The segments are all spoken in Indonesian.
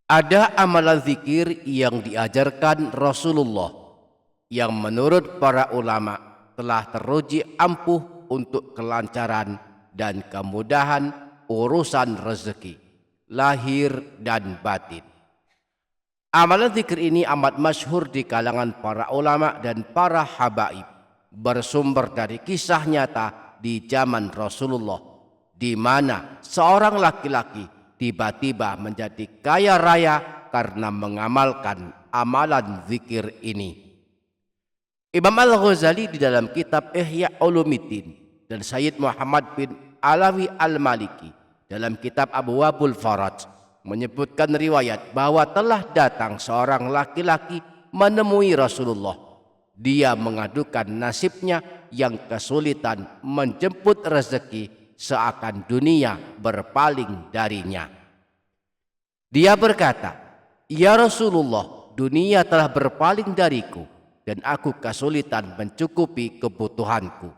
Ada amalan zikir yang diajarkan Rasulullah yang menurut para ulama telah teruji ampuh untuk kelancaran dan kemudahan urusan rezeki, lahir dan batin. Amalan zikir ini amat masyhur di kalangan para ulama dan para habaib, bersumber dari kisah nyata di zaman Rasulullah, di mana seorang laki-laki tiba-tiba menjadi kaya raya karena mengamalkan amalan zikir ini. Imam Al-Ghazali di dalam kitab Ihya Ulumuddin dan Sayyid Muhammad bin Alawi Al-Maliki dalam kitab Abwabul Faraj menyebutkan riwayat bahwa telah datang seorang laki-laki menemui Rasulullah. Dia mengadukan nasibnya yang kesulitan menjemput rezeki, seakan dunia berpaling darinya. Dia berkata, "Ya Rasulullah, dunia telah berpaling dariku dan aku kesulitan mencukupi kebutuhanku."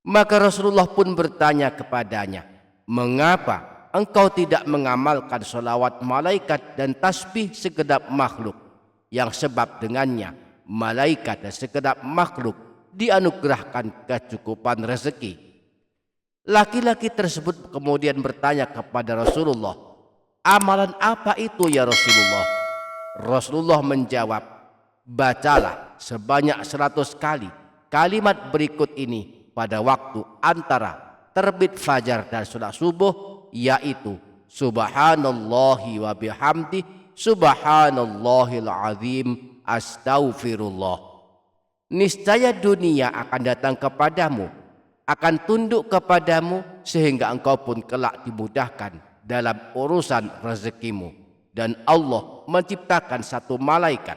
Maka Rasulullah pun bertanya kepadanya, "Mengapa engkau tidak mengamalkan sholawat malaikat dan tasbih segenap makhluk, yang sebab dengannya malaikat dan segenap makhluk dianugerahkan kecukupan rezeki?" Laki-laki tersebut kemudian bertanya kepada Rasulullah, "Amalan apa itu ya Rasulullah?" Rasulullah menjawab, "Bacalah sebanyak 100 kali kalimat berikut ini pada waktu antara terbit fajar dan salat subuh, yaitu subhanallahi wa bihamdi subhanallahil azim astaghfirullah. Niscaya dunia akan datang kepadamu, akan tunduk kepadamu, sehingga engkau pun kelak dimudahkan dalam urusan rezekimu. Dan Allah menciptakan satu malaikat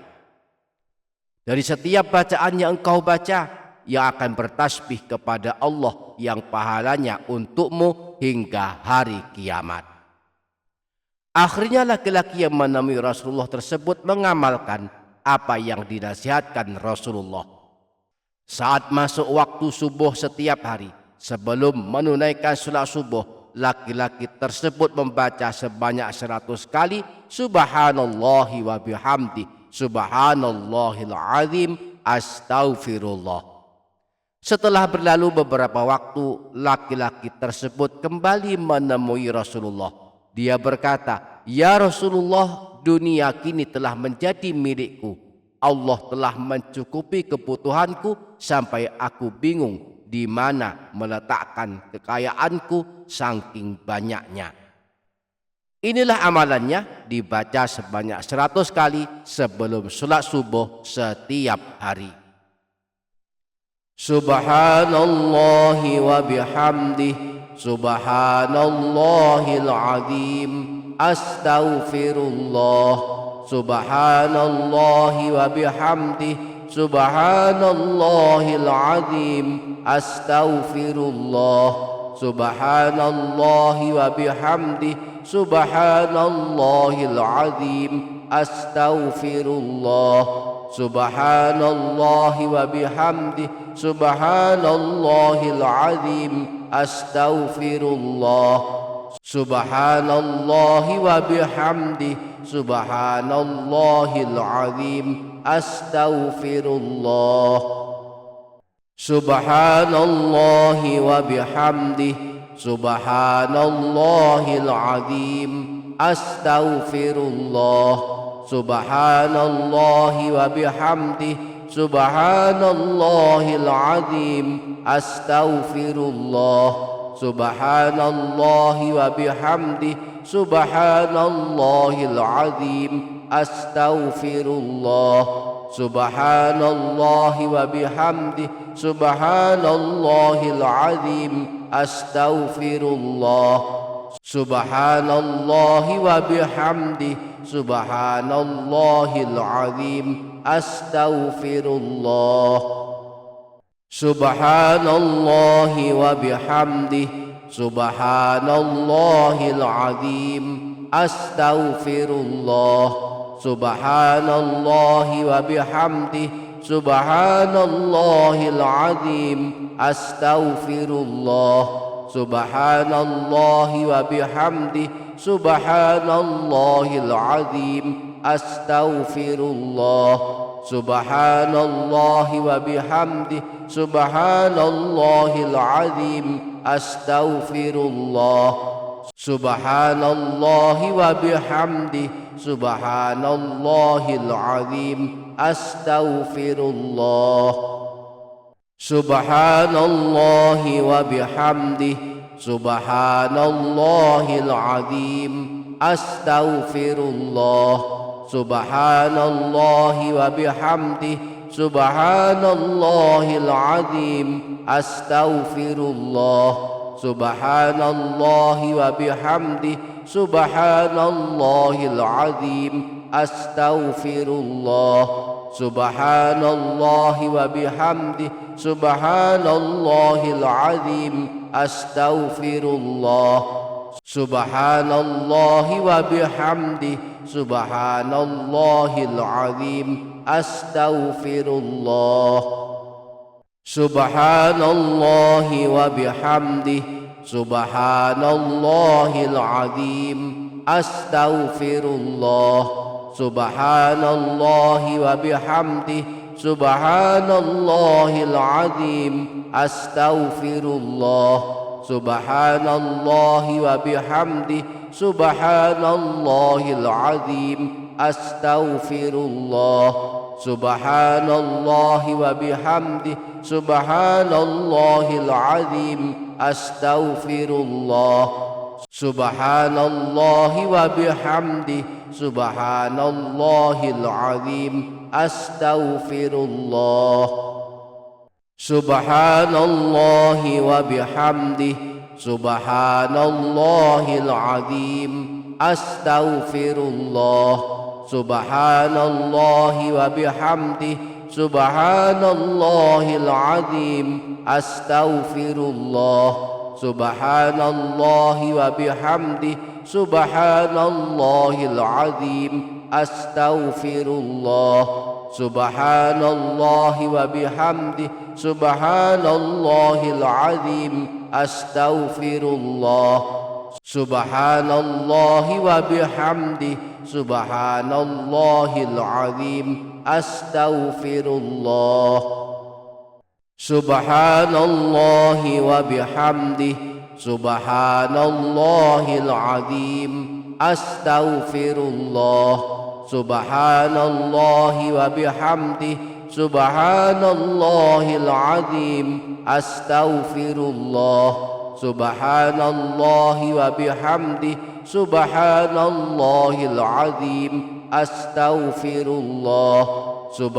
dari setiap bacaan yang engkau baca, yang akan bertasbih kepada Allah yang pahalanya untukmu hingga hari kiamat." Akhirnya laki-laki yang menemui Rasulullah tersebut mengamalkan apa yang dinasihatkan Rasulullah. Saat masuk waktu subuh setiap hari, sebelum menunaikan salat subuh, laki-laki tersebut membaca sebanyak 100 kali subhanallahi wa bihamdi subhanallahil azim astaghfirullah. Setelah berlalu beberapa waktu, laki-laki tersebut kembali menemui Rasulullah. Dia berkata, "Ya Rasulullah, dunia kini telah menjadi milikku. Allah telah mencukupi kebutuhanku sampai aku bingung di mana meletakkan kekayaanku saking banyaknya." Inilah amalannya, dibaca sebanyak 100 kali sebelum salat subuh setiap hari. Subhanallahi wa bihamdih subhanallahil azim astaghfirullah. Subhanallahi wa bihamdih subhanallahil azim astaghfirullah. Subhanallahi wa bihamdih subhanallahil azim astaghfirullah. Subhanallahi wa bihamdih subhanallahil azim astaghfirullah. Subhanallahi wa bihamdih subhanallahil azim astaghfirullah. Subhanallahi wa bihamdih subhanallahil azim astaghfirullah. Subhanallahi wa bihamdih subhanallahil azim astaghfirullah. Subhanallahi wa bihamdih subhanallahil azim astaghfirullah. Subhanallahi wa bihamdih subhanallahil azim astaghfirullah. Subhanallahi wa bihamdih subhanallahil azim astaghfirullah. Subhanallahi wa bihamdih subhanallahil azim astaghfirullah. Subhanallahi wa bihamdih subhanallahil azim astaghfirullah. Subhanallahi wa bihamdih سبحان الله العظيم أستغفر الله سبحان الله وبحمده سبحان الله العظيم أستغفر الله سبحان الله وبحمده سبحان الله العظيم أستغفر الله سبحان الله وبحمده سبحان الله العظيم أستغفر الله سبحان الله وبحمده سبحان الله العظيم أستغفر الله سبحان الله وبحمده سبحان الله العظيم أستغفر الله سبحان الله وبحمده سبحان الله العظيم أستغفر الله سبحان الله وبحمده سبحان الله العظيم أستغفر الله سبحان الله وبحمده سبحان الله العظيم أستغفر الله سبحان الله وبحمده سبحان الله العظيم أستغفر الله سبحان الله وبحمده سبحان الله العظيم أستغفر الله سبحان الله وبحمده سبحان الله العظيم أستغفر الله سبحان الله وبحمده سبحان الله العظيم أستغفر الله سبحان الله وبحمده سبحان الله العظيم أستغفر الله سبحان الله وبحمده سبحان الله العظيم أستغفر الله سبحان الله وبحمده سبحان الله العظيم أستغفر الله سبحان الله وبحمده سبحان الله العظيم أستغفر الله سبحان الله وبحمده سبحان الله العظيم أستغفر الله سبحان الله وبحمده سبحان الله العظيم أستغفر الله سبحان الله وبحمده سبحان الله العظيم أستغفر الله سبحان الله وبحمده سبحان الله العظيم أستغفر الله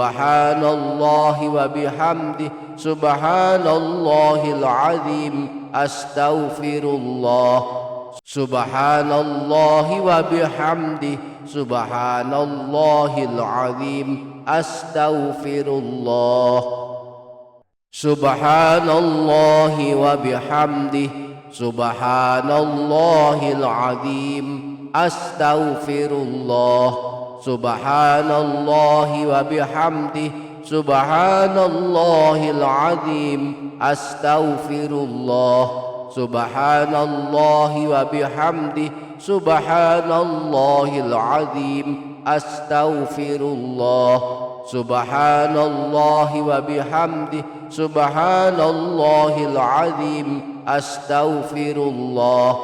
سبحان الله وبحمده سبحان الله العظيم أستغفر الله سبحان الله وبحمده سبحان الله العظيم أستغفر الله سبحان الله وبحمده سبحان الله العظيم أستغفر الله سبحان الله وبحمده سبحان الله العظيم أستغفر الله سبحان الله وبحمده سبحان الله العظيم أستغفر الله سبحان الله وبحمده سبحان الله العظيم أستغفر الله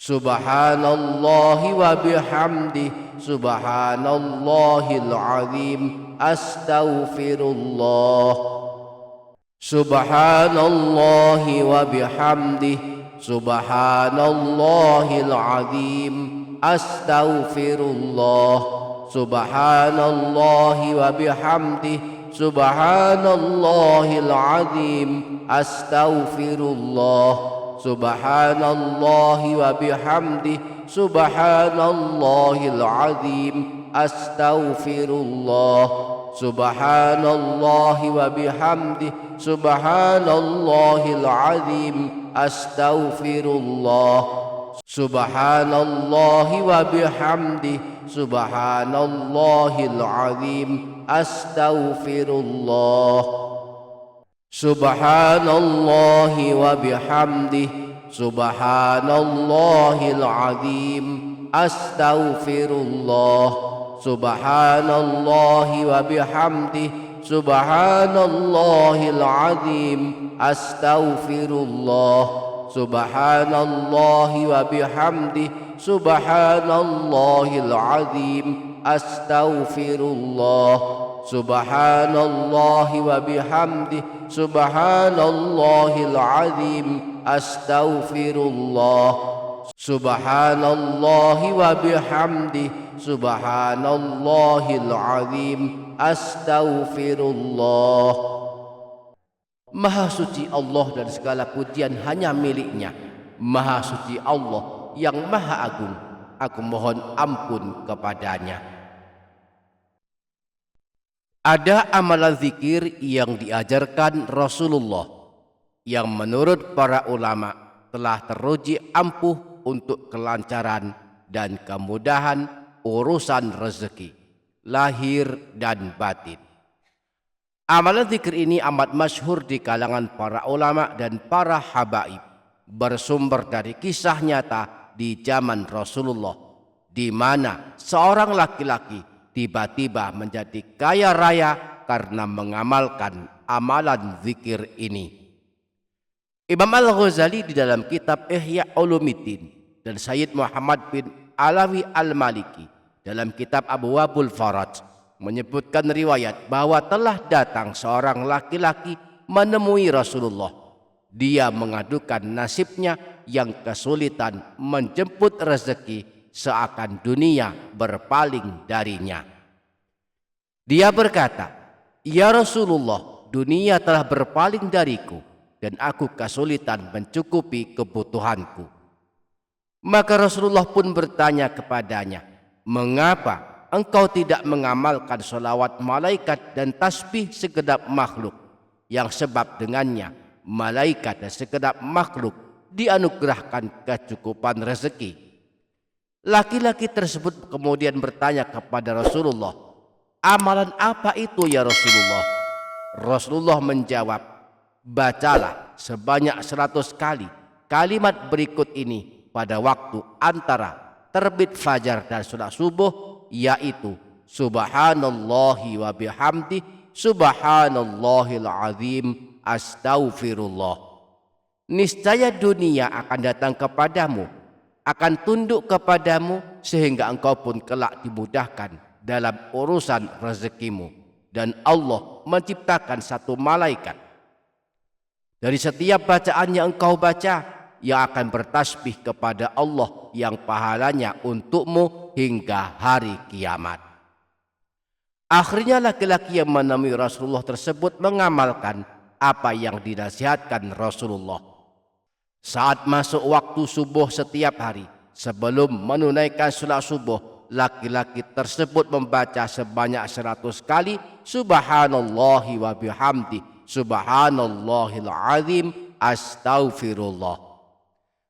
سبحان الله وبحمده سبحان الله العظيم أستغفر الله سبحان الله وبحمده سبحان الله العظيم أستغفر الله سبحان الله وبحمده سبحان الله العظيم أستغفر الله سبحان الله وبحمده سبحان الله العظيم أستغفر الله سبحان الله وبحمده سبحان الله العظيم أستغفر الله سبحان الله وبحمده سبحان الله العظيم أستغفر الله سبحان الله وبحمده سبحان الله العظيم astaghfirullah. Subhanallahi wa bihamdihi, subhanallahil azim, astaghfirullah. Subhanallahi wa bihamdihi, subhanallahil azim, astaghfirullah. Subhanallahi wa bihamdihi, subhanallahil azim, astaghfirullah. Subhanallahi wa bihamdihi, subhanallahil azim, astaghfirullah. Maha suci Allah dan segala pujian hanya miliknya. Maha suci Allah yang maha agung, aku mohon ampun kepadanya. Ada amalan zikir yang diajarkan Rasulullah yang menurut para ulama telah teruji ampuh untuk kelancaran dan kemudahan urusan rezeki, lahir dan batin. Amalan zikir ini amat masyhur di kalangan para ulama dan para habaib, bersumber dari kisah nyata di zaman Rasulullah, di mana seorang laki-laki tiba-tiba menjadi kaya raya karena mengamalkan amalan zikir ini. Imam Al-Ghazali di dalam kitab Ihya Ulumuddin dan Sayyid Muhammad bin Alawi Al-Maliki dalam kitab Abwabul Faraj menyebutkan riwayat bahwa telah datang seorang laki-laki menemui Rasulullah. Dia mengadukan nasibnya yang kesulitan menjemput rezeki, seakan dunia berpaling darinya. Dia berkata, "Ya Rasulullah, dunia telah berpaling dariku dan aku kesulitan mencukupi kebutuhanku." Maka Rasulullah pun bertanya kepadanya, "Mengapa engkau tidak mengamalkan sholawat malaikat dan tasbih segenap makhluk, yang sebab dengannya malaikat dan segenap makhluk dianugerahkan kecukupan rezeki?" Laki-laki tersebut kemudian bertanya kepada Rasulullah, "Amalan apa itu ya Rasulullah?" Rasulullah menjawab, "Bacalah sebanyak 100 kali kalimat berikut ini pada waktu antara terbit fajar dan salat subuh, yaitu subhanallahi wa bihamdihi, subhanallahil azim, astaghfirullah. Niscaya dunia akan datang kepadamu, akan tunduk kepadamu, sehingga engkau pun kelak dimudahkan dalam urusan rezekimu. Dan Allah menciptakan satu malaikat dari setiap bacaan yang engkau baca, yang akan bertasbih kepada Allah yang pahalanya untukmu hingga hari kiamat." Akhirnya laki-laki yang menemui Rasulullah tersebut mengamalkan apa yang dinasihatkan Rasulullah. Saat masuk waktu subuh setiap hari, sebelum menunaikan salat subuh, laki-laki tersebut membaca sebanyak 100 kali subhanallahi wa bihamdihi, subhanallahil azim, astaghfirullah.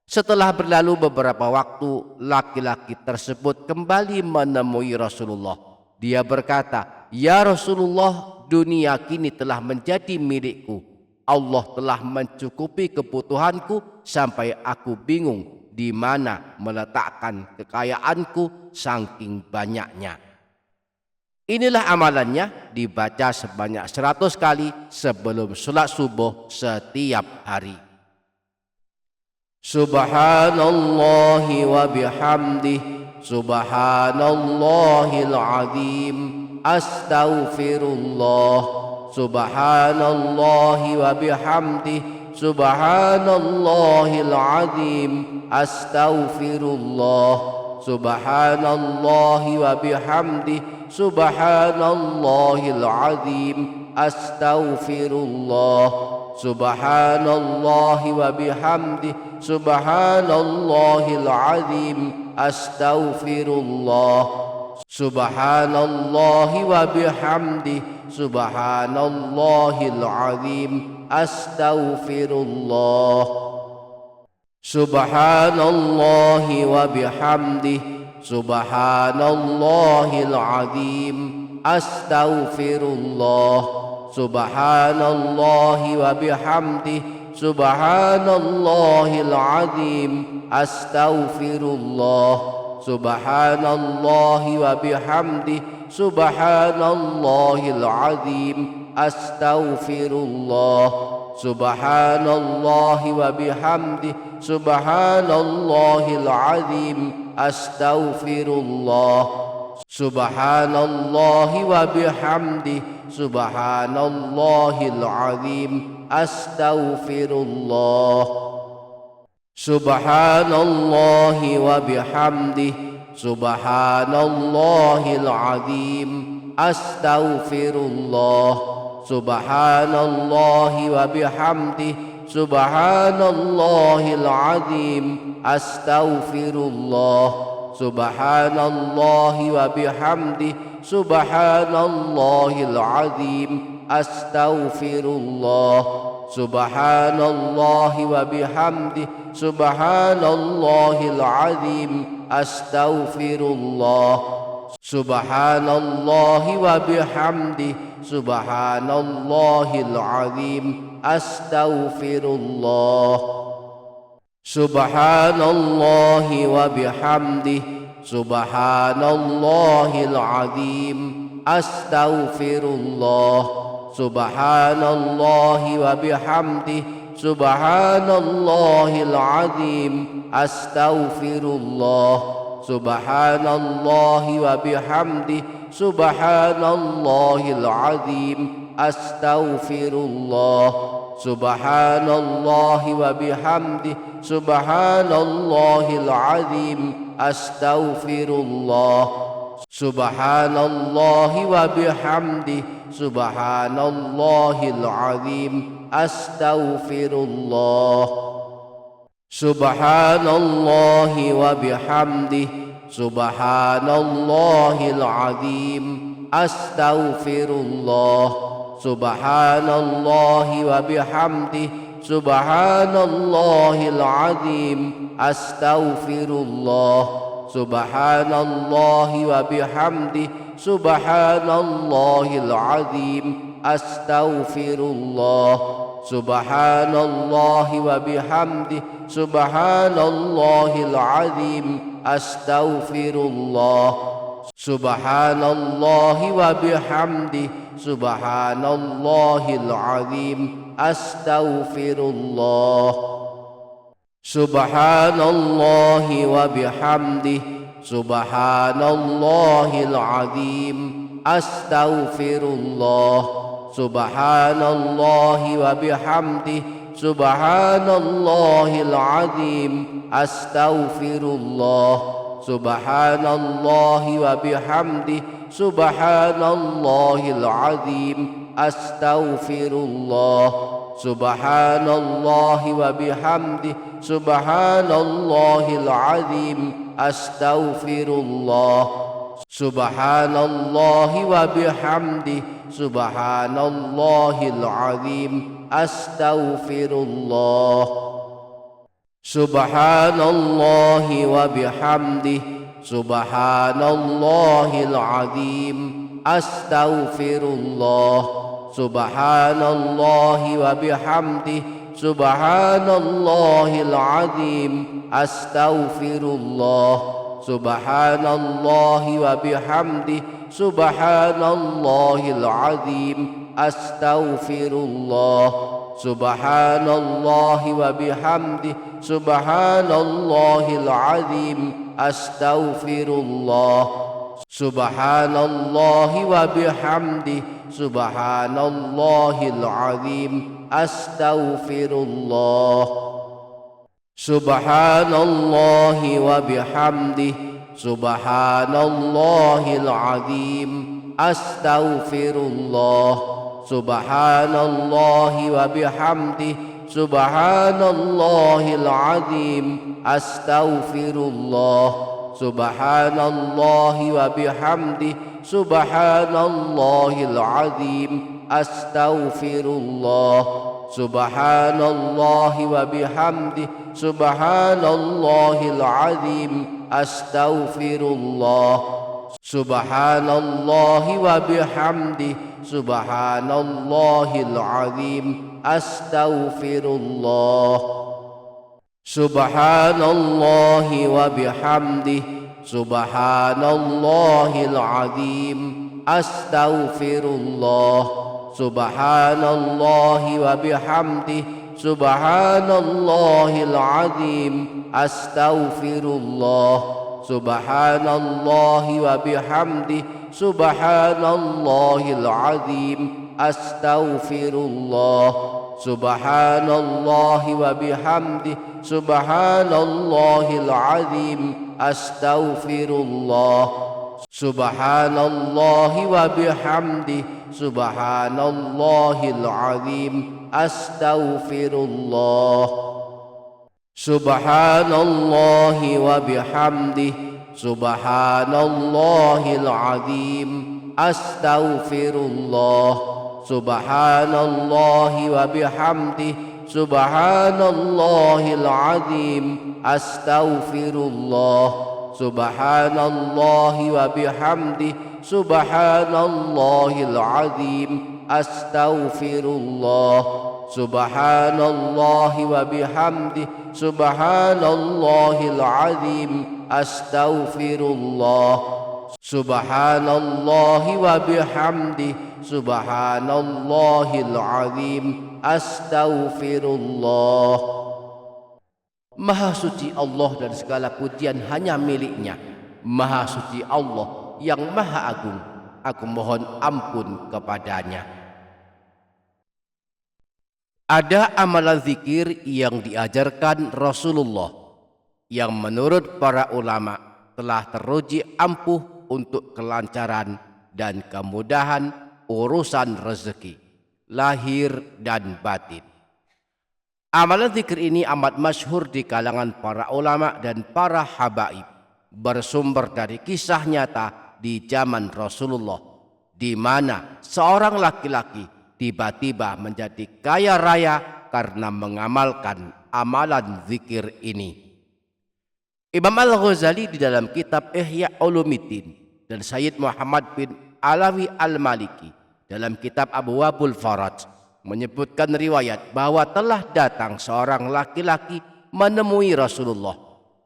Setelah berlalu beberapa waktu, laki-laki tersebut kembali menemui Rasulullah. Dia berkata, "Ya Rasulullah, dunia kini telah menjadi milikku. Allah telah mencukupi kebutuhanku sampai aku bingung di mana meletakkan kekayaanku saking banyaknya." Inilah amalannya, dibaca sebanyak 100 kali sebelum salat subuh setiap hari. Subhanallahi wa bihamdihi, subhanallahil azim, astaghfirullah. Subhanallahi wa bihamdihi, subhanallahil azim, astaghfirullah. Subhanallahi wa bihamdihi, subhanallahil azim, astaghfirullah. Subhanallahi wa bihamdihi, subhanallahil azim, astaghfirullah. Subhanallahi wa bihamdihi, subhanallahil azim, astaghfirullah. Subhanallahi wa bihamdihi, subhanallahil azim, astaghfirullah. Subhanallahi wa bihamdihi, subhanallahil azim, astaghfirullah. Subhanallahi wa bihamdi, subhanallahil azim. Astaghfirullah. Subhanallahi wa bihamdi, subhanallahil azim. Astaghfirullah. Subhanallahi wa bihamdi, subhanallahil azim. Astaghfirullah. Subhanallahi wa bihamdi, subhanallahil azim. Astaghfirullah. Subhanallahi wa bihamdi, subhanallahil azim. Astaghfirullah. Subhanallahi wa bihamdi, subhanallahil azim. Astaghfirullah. Subhanallahi wa bihamdi, subhanallahil azim. Astaghfirullah. Subhanallahi wa bihamdi, subhanallahil azim. Astaghfirullah. Subhanallahi wa bihamdi, subhanallahil azim. Astaghfirullah. Subhanallahi wa bihamdi, subhanallahil azim. Astaghfirullah. Subhanallahi wa bihamdi, subhanallahil azim. Astaghfirullah. Subhanallahi wa bihamdi, subhanallahil azim. Astaghfirullah. Subhanallahi wa bihamdi, subhanallahil azim. Astaghfirullah. Subhanallahi wa bihamdi, subhanallahil azim. Astaghfirullah. Subhanallahi wa bihamdi, subhanallahil azim. Astaghfirullah. Subhanallahi wa bihamdi, subhanallahil azim. Astaghfirullah. Subhanallahi wa bihamdi, subhanallahil azim. Astaghfirullah. Subhanallahi wa bihamdi, subhanallahil azim. Astaghfirullah. Subhanallahi wa bihamdi, subhanallahil azim. Astaghfirullah. Subhanallahi wa bihamdi, subhanallahil azim. Astaghfirullah. Subhanallahi wa bihamdi, subhanallahil azim. Astaghfirullah. Subhanallahi wa bihamdi, subhanallahil azim. Astaghfirullah. Subhanallahi wa bihamdi, subhanallahil azim. Astaghfirullah. Subhanallahi wa bihamdi, subhanallahil azim. Astaghfirullah. Subhanallahi wa bihamdi, subhanallahil azim. Astaghfirullah. Subhanallahi wa bihamdi, subhanallahil azim. Astaghfirullah. Subhanallahi wa bihamdi, subhanallahil azim. Astaghfirullah. Subhanallahi wa bihamdi, subhanallahil azim. Astaghfirullah. Subhanallahi wa bihamdi, subhanallahil azim. Astaghfirullah. Subhanallahi wa bihamdi, subhanallahil azim. Astaghfirullah. Subhanallahi wa bihamdi, subhanallahil azim. Astaghfirullah. Subhanallahi wa bihamdi, subhanallahil azim. Astaghfirullah. Subhanallahi wa bihamdi, subhanallahil azim. Astaghfirullah. Subhanallahi wa bihamdi, subhanallahil azim, astaghfirullah, subhanallahi wa bihamdihi, subhanallahil azim, astaghfirullah, subhanallahi wa bihamdihi, subhanallahil azim, astaghfirullah, subhanallahi wa bihamdihi, subhanallahil azim, astaghfirullah, subhanallahi wa bihamdihi, subhanallahil azim, astaghfirullah, subhanallahi wa bihamdihi, subhanallahil azim, astaghfirullah, subhanallahi wa bihamdihi, subhanallahil azim, astaghfirullah, subhanallahi wa bihamdihi, subhanallahil azim, astaghfirullah, subhanallahi wa bihamdihi, subhanallahil azim, astaghfirullah, subhanallahi wa bihamdihi, subhanallahil azim, astaghfirullah. Maha suci Allah dan segala pujian hanya miliknya. Maha suci Allah yang maha agung, aku mohon ampun kepadanya. Ada amalan zikir yang diajarkan Rasulullah yang menurut para ulama telah teruji ampuh untuk kelancaran dan kemudahan urusan rezeki, lahir dan batin. Amalan zikir ini amat masyhur di kalangan para ulama dan para habaib, bersumber dari kisah nyata di zaman Rasulullah, di mana seorang laki-laki tiba-tiba menjadi kaya raya karena mengamalkan amalan zikir ini. Imam Al-Ghazali di dalam kitab Ihya Ulumuddin dan Sayyid Muhammad bin Alawi Al-Maliki dalam kitab Abwabul Faraj menyebutkan riwayat bahwa telah datang seorang laki-laki menemui Rasulullah.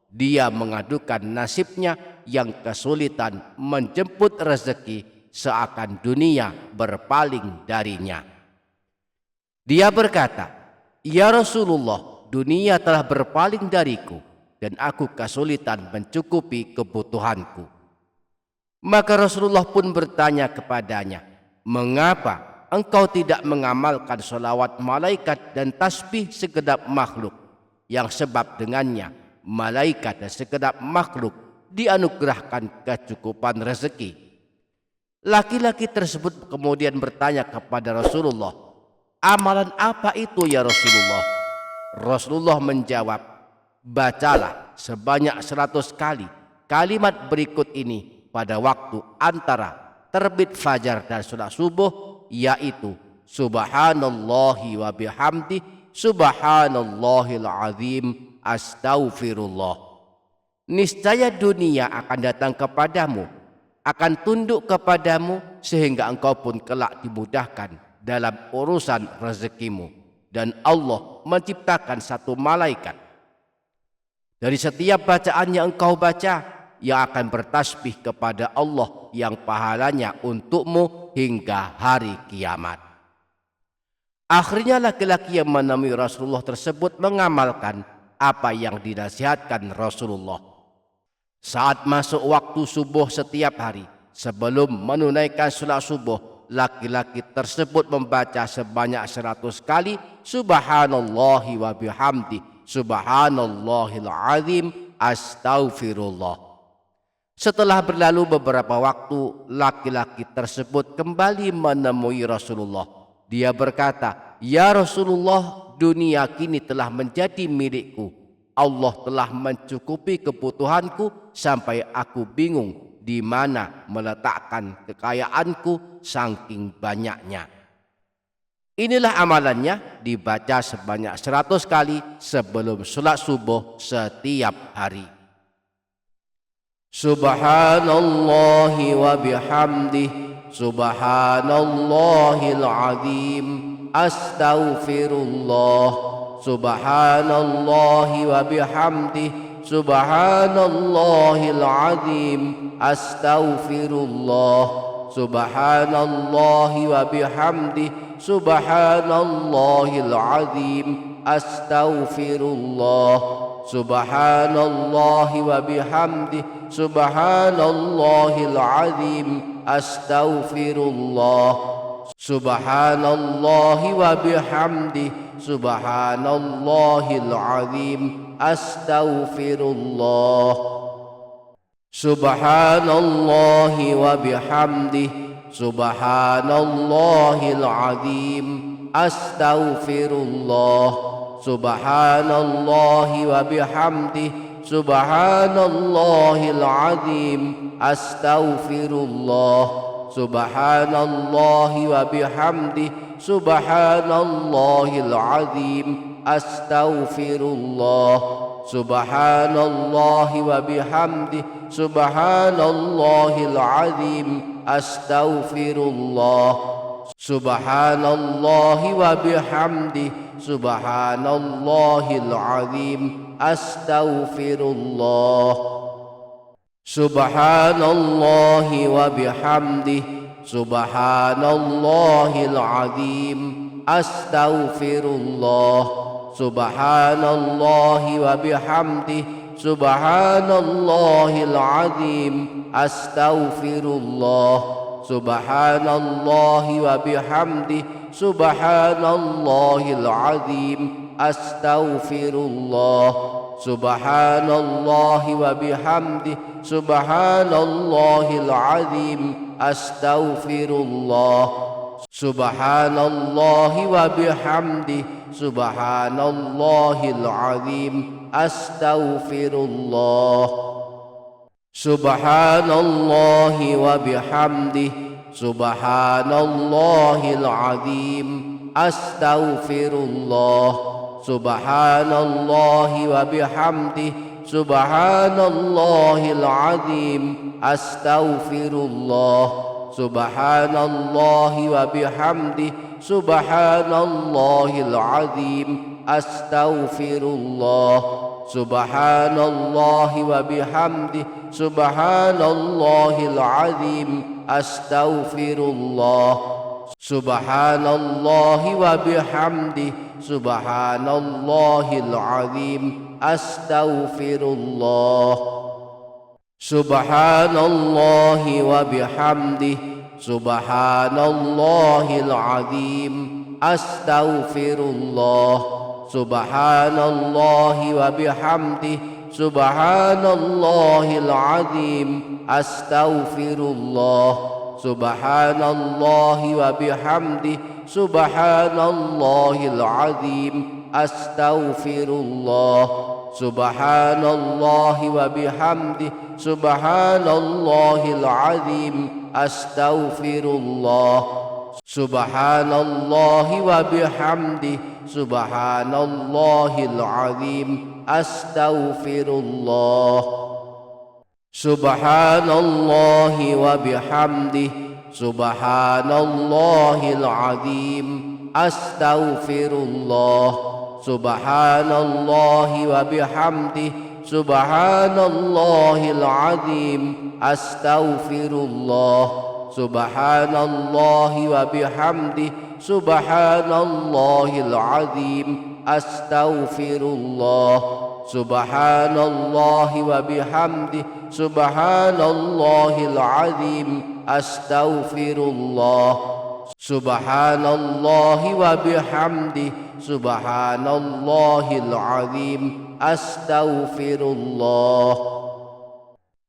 Dia mengadukan nasibnya yang kesulitan menjemput rezeki, seakan dunia berpaling darinya. Dia berkata, "Ya Rasulullah, dunia telah berpaling dariku dan aku kesulitan mencukupi kebutuhanku." Maka Rasulullah pun bertanya kepadanya, "Mengapa engkau tidak mengamalkan sholawat malaikat dan tasbih segenap makhluk, yang sebab dengannya malaikat dan segenap makhluk dianugerahkan kecukupan rezeki?" Laki-laki tersebut kemudian bertanya kepada Rasulullah, "Amalan apa itu ya Rasulullah?" Rasulullah menjawab, "Bacalah sebanyak 100 kali kalimat berikut ini pada waktu antara terbit fajar dan salat subuh, yaitu subhanallahi wa bihamdihi, subhanallahil azim, astaghfirullah. Niscaya dunia akan datang kepadamu, akan tunduk kepadamu, sehingga engkau pun kelak dimudahkan dalam urusan rezekimu. Dan Allah menciptakan satu malaikat dari setiap bacaan yang engkau baca, yang akan bertasbih kepada Allah yang pahalanya untukmu hingga hari kiamat." Akhirnya laki-laki yang menemui Rasulullah tersebut mengamalkan apa yang dinasihatkan Rasulullah. Saat masuk waktu subuh setiap hari, sebelum menunaikan salat subuh, laki-laki tersebut membaca sebanyak 100 kali subhanallahi wa bihamdi, subhanallahil azim, astaghfirullah. Setelah berlalu beberapa waktu, laki-laki tersebut kembali menemui Rasulullah. Dia berkata, "Ya Rasulullah, dunia kini telah menjadi milikku. Allah telah mencukupi kebutuhanku sampai aku bingung di mana meletakkan kekayaanku saking banyaknya." Inilah amalannya, dibaca sebanyak 100 kali sebelum salat subuh setiap hari. Subhanallahi wa bihamdihi, subhanallahil azim, astaghfirullah, subhanallahi wa bihamdihi, Subhanallahil azim. Astaghfirullah. Subhanallahi wa bihamdi. Subhanallahil azim. Astaghfirullah. Subhanallahi wa bihamdi. Subhanallahil azim. Astaghfirullah. Subhanallahi wa bihamdi. Subhanallahil azim. Astaghfirullah. Subhanallahi wa bihamdi. Subhanallahil azim. Astaghfirullah. Subhanallahi wa bihamdi. Subhanallahil azim. Astaghfirullah. Subhanallahi wa bihamdi. Subhanallahil azim. Astaghfirullah. Subhanallahi wa bihamdi. Subhanallahil azim. Astaghfirullah. Subhanallahi wa bihamdi. Subhanallahil azim. Astaghfirullah. Subhanallahi wa bihamdi. Subhanallahil azim. Astaghfirullah. Subhanallahi wa bihamdi. Subhanallahil azim. Astaghfirullah. Subhanallahi wa bihamdi. Subhanallahil azim. Astaghfirullah. Subhanallahi wa bihamdi. Subhanallahil azim. Astaghfirullah. Subhanallahi wa bihamdi. Subhanallahil azim. Astaghfirullah. Subhanallahi wa bihamdi. Subhanallahil azim. Astaghfirullah. Subhanallahi wa bihamdi. Subhanallahil azim. Astaghfirullah. Subhanallahi wa bihamdi. Subhanallahil azim. Astaghfirullah. Subhanallahi wa bihamdi. Subhanallahil azim. Astaghfirullah. Subhanallahi wa bihamdi. Subhanallahil azim. Astaghfirullah. Subhanallahi wa bihamdi. Subhanallahil azim. Astaghfirullah. Subhanallahi wa bihamdi. Subhanallahil azim. Astaghfirullah. Subhanallahi wa bihamdi. Subhanallahil azim. Astaghfirullah. Subhanallahi wa bihamdi. Subhanallahil azim. Astaghfirullah. Subhanallahi wa bihamdi. Subhanallahil azim. Astaghfirullah. Subhanallahi wa bihamdi. Subhanallahil azim. Astaghfirullah. Subhanallahi wa bihamdi. Subhanallahil azim. Astaghfirullah. Subhanallahi wa bihamdi. Subhanallahil azim. Astaghfirullah. Subhanallahi wa bihamdi. Subhanallahil azim. Astaghfirullah. Subhanallahi wa bihamdi. Subhanallahil azim. Astaghfirullah.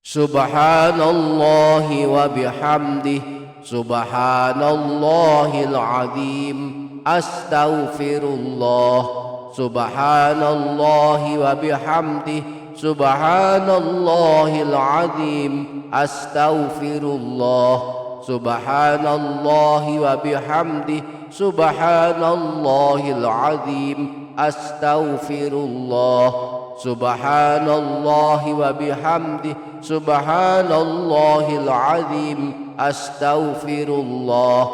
Subhanallahi wa bihamdi. Subhanallahil azim. Astaghfirullah. Subhanallahi wa bihamdi. Subhanallahil azim. Astaghfirullah. Subhanallahi wa bihamdi. Subhanallahil azim. Astaghfirullah. Subhanallahi wa bihamdi. Subhanallahil azim. Astaghfirullah.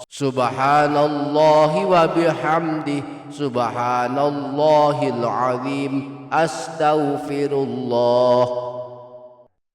Subhanallahi wa bihamdi. Subhanallahil azim. astaghfirullah.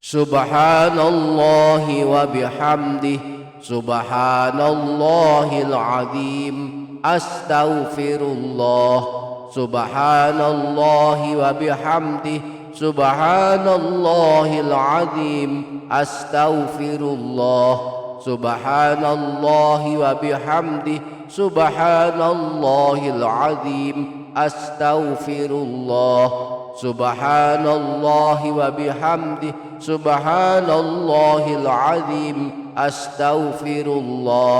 Subhanallahi wa bihamdihi, subhanallahil azim, astaghfirullah. Subhanallahi wa bihamdihi, subhanallahil azim, astaghfirullah. Subhanallahi wa bihamdihi, subhanallahil azim, astaghfirullah. Subhanallahi wa bihamdihi, subhanallahil azim, astaghfirullah.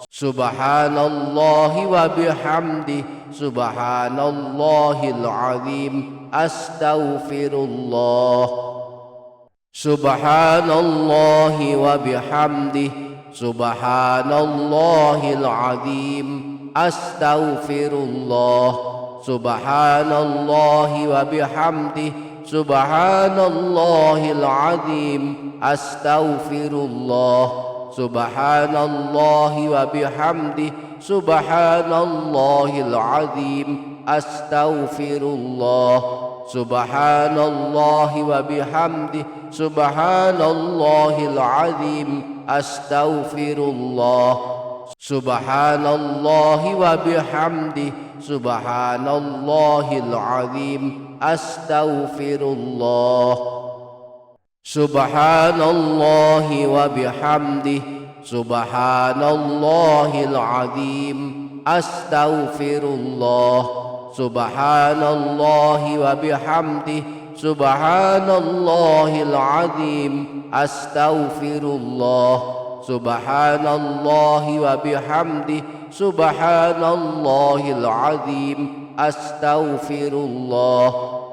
Subhanallahi wa bihamdihi, subhanallahil azim, astaghfirullah. Subhanallahi wa bihamdihi, subhanallahil azim, astaghfirullah. Subhanallahi wa bihamdihi, subhanallahil azim, astaghfirullah. Subhanallahi wa bihamdihi, subhanallahil azim, astaghfirullah. Subhanallahi wa bihamdihi, subhanallahil azim, astaghfirullah. Subhanallahi wa bihamdihi, subhanallahil azim, astaghfirullah. Subhanallahi wa bihamdihi, subhanallahil azim, astaghfirullah. Subhanallahi wa bihamdihi, subhanallahil azim, astaghfirullah. Subhanallahi wa bihamdihi, subhanallahil azim, astaghfirullah.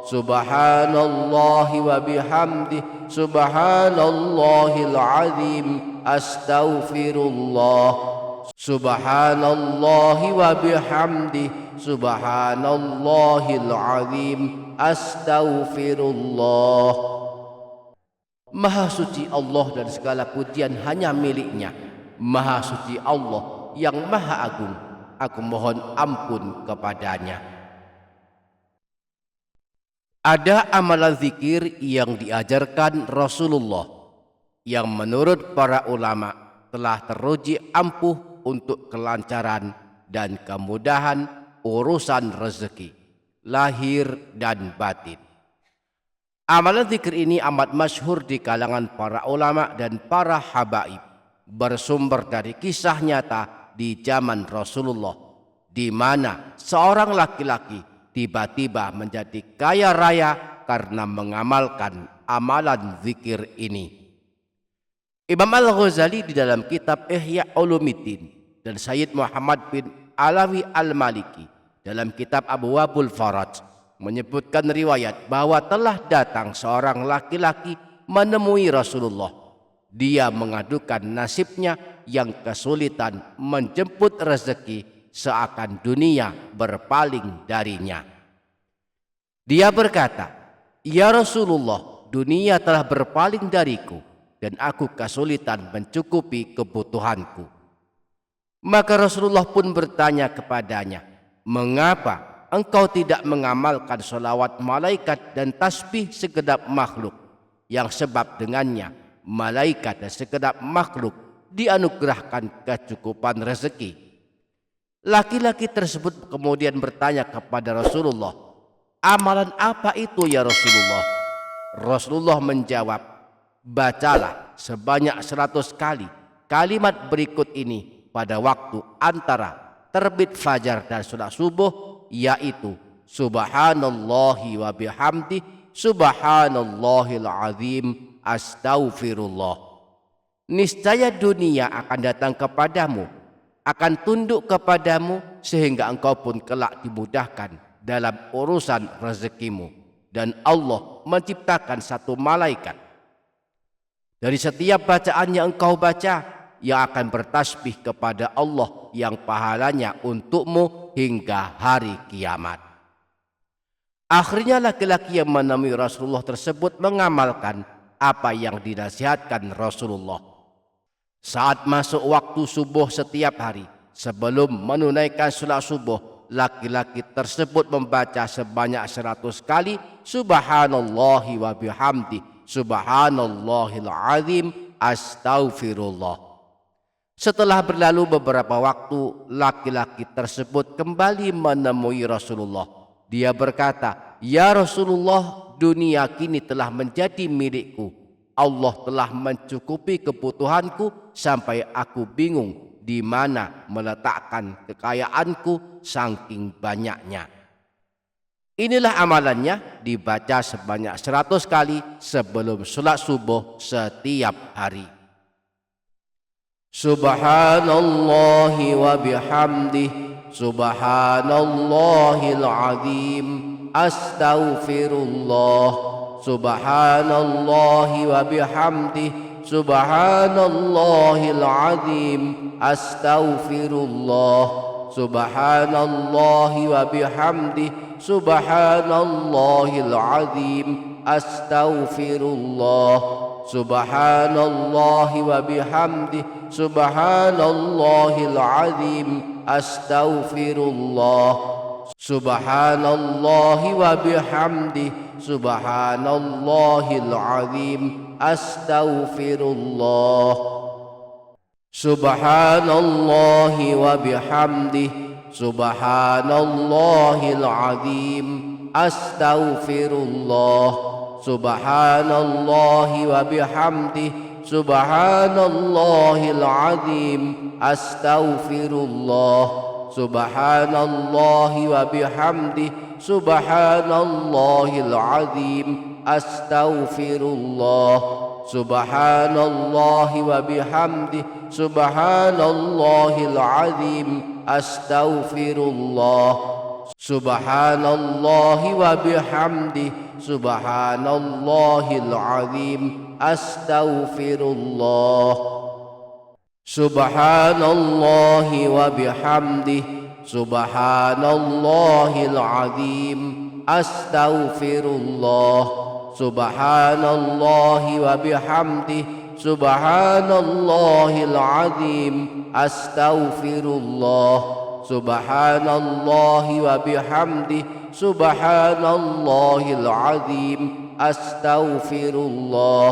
Subhanallahi wa bihamdihi, subhanallahil azim, astaghfirullah. Subhanallahi wa bihamdihi, subhanallahil azim, astaghfirullah. Maha suci Allah dan segala pujian hanya miliknya. Maha suci Allah yang maha agung, aku mohon ampun kepadanya. Ada amalan zikir yang diajarkan Rasulullah yang menurut para ulama telah teruji ampuh untuk kelancaran dan kemudahan urusan rezeki, lahir dan batin. Amalan zikir ini amat masyhur di kalangan para ulama dan para habaib, bersumber dari kisah nyata di zaman Rasulullah, di mana seorang laki-laki tiba-tiba menjadi kaya raya karena mengamalkan amalan zikir ini. Imam Al-Ghazali di dalam kitab Ihya Ulumuddin dan Sayyid Muhammad bin Alawi Al-Maliki dalam kitab Abwabul Faraj menyebutkan riwayat bahwa telah datang seorang laki-laki menemui Rasulullah. Dia mengadukan nasibnya yang kesulitan menjemput rezeki, seakan dunia berpaling darinya. Dia berkata, "Ya Rasulullah, dunia telah berpaling dariku dan aku kesulitan mencukupi kebutuhanku." Maka Rasulullah pun bertanya kepadanya, "Mengapa engkau tidak mengamalkan sholawat malaikat dan tasbih segenap makhluk, yang sebab dengannya malaikat dan segenap makhluk dianugerahkan kecukupan rezeki?" Laki-laki tersebut kemudian bertanya kepada Rasulullah, "Amalan apa itu ya Rasulullah?" Rasulullah menjawab, "Bacalah sebanyak 100 kali kalimat berikut ini pada waktu antara terbit fajar dan salat subuh, yaitu subhanallahi wa bihamdi, subhanallahil azim, astaghfirullah. Niscaya dunia akan datang kepadamu, akan tunduk kepadamu, sehingga engkau pun kelak dimudahkan dalam urusan rezekimu. Dan Allah menciptakan satu malaikat dari setiap bacaan yang engkau baca, yang akan bertasbih kepada Allah yang pahalanya untukmu hingga hari kiamat." Akhirnya laki-laki yang menemui Rasulullah tersebut mengamalkan apa yang dinasihatkan Rasulullah. Saat masuk waktu subuh setiap hari, sebelum menunaikan salat subuh, laki-laki tersebut membaca sebanyak 100 kali subhanallahi wa bihamdi, subhanallahil azim, astaghfirullah. Setelah berlalu beberapa waktu, laki-laki tersebut kembali menemui Rasulullah. Dia berkata, "Ya Rasulullah, dunia kini telah menjadi milikku. Allah telah mencukupi kebutuhanku sampai aku bingung di mana meletakkan kekayaanku saking banyaknya." Inilah amalannya, dibaca sebanyak 100 kali sebelum sholat subuh setiap hari. Subhanallahi wa bihamdih, subhanallahil azim, astaghfirullah. Subhanallahi wa bihamdih, subhanallahil azim, astaghfirullah. Subhanallahi wa bihamdih, subhanallahil azim, astaghfirullah. Subhanallahi wa bihamdih, subhanallahil azim, astaghfirullah. Subhanallahi wa bihamdih, subhanallahil azim, astaghfirullah. Subhanallahi wa bihamdih, subhanallahil azim, astaghfirullah. Subhanallahi wa bihamdih, subhanallahil azim, astaghfirullah. Subhanallahi wa bihamdih, subhanallahil azim, astaghfirullah. Subhanallahi wa bihamdih, subhanallahil azim, astaghfirullah. Subhanallahi wa bihamdih, subhanallahil azim, astaghfirullah. Subhanallahi wa bihamdih, subhanallahil azim, astaghfirullah. Subhanallahi wa bihamdih, subhanallahil azim, astaghfirullah. Subhanallahi wa bihamdih, subhanallahil azim, astaghfirullah.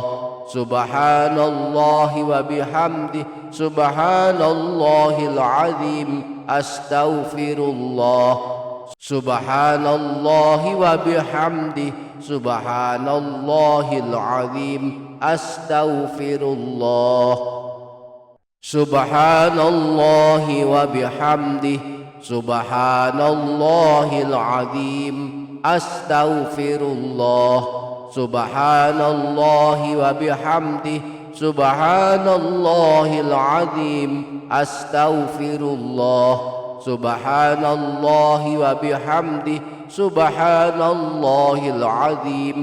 Subhanallahi wa bihamdih, subhanallahil azim, astaghfirullah. Subhanallahi wa bihamdih, subhanallahil azim, astaghfirullah. Subhanallahi wa bihamdih, subhanallahil azim, astaghfirullah. Subhanallahi wa bihamdih, subhanallahil azim, astaghfirullah. Subhanallahi wa bihamdih, subhanallahil azim, astaghfirullah. Subhanallahi wa bihamdih, subhanallahil azim,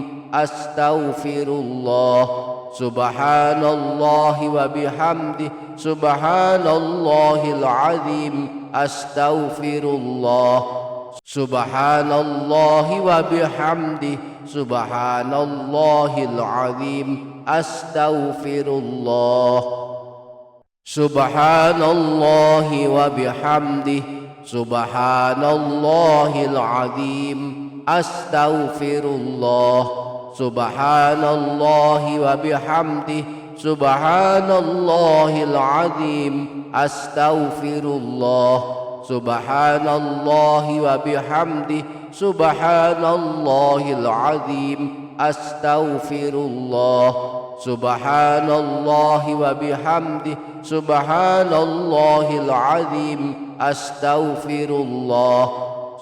astaghfirullah. Subhanallahi wa bihamdih, subhanallahil azim, astaghfirullah. Subhanallahi wa bihamdih, subhanallahil azim, astaghfirullah. Subhanallahi wa bihamdih, subhanallahil azim, astaghfirullah. Subhanallahi wa bihamdih, subhanallahil azim, astaghfirullah. Subhanallahi wa bihamdih, subhanallahil azim, astaghfirullah.